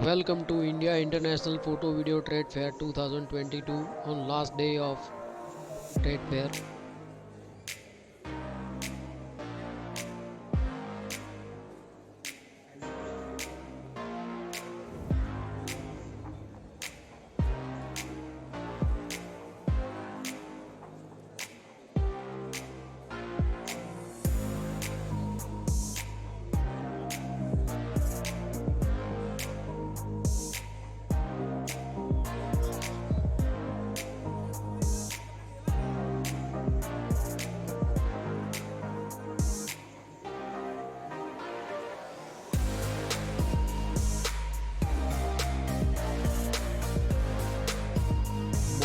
Welcome to India International Photo Video Trade Fair 2022 on last day of trade fair.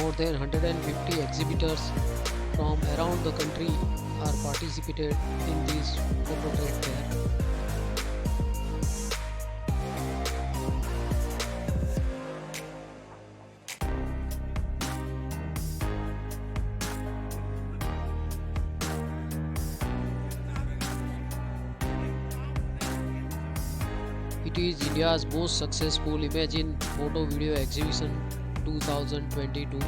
More than 150 exhibitors from around the country are participated in this photo trade fair. It is India's most successful Imagine Photo Video Exhibition 2022.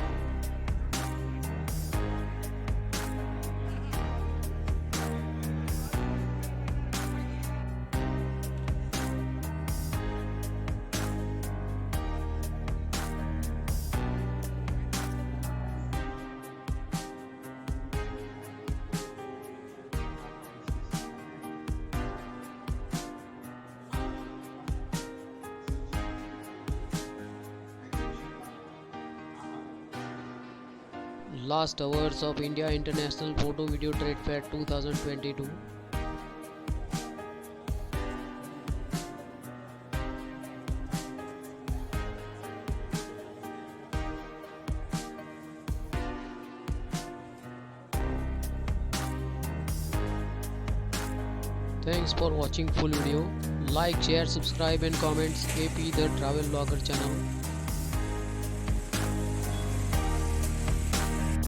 Last hours of India International Photo Video Trade Fair 2022. Thanks for watching full video. Like, share, subscribe and comments Appi the Travel Vlogger channel.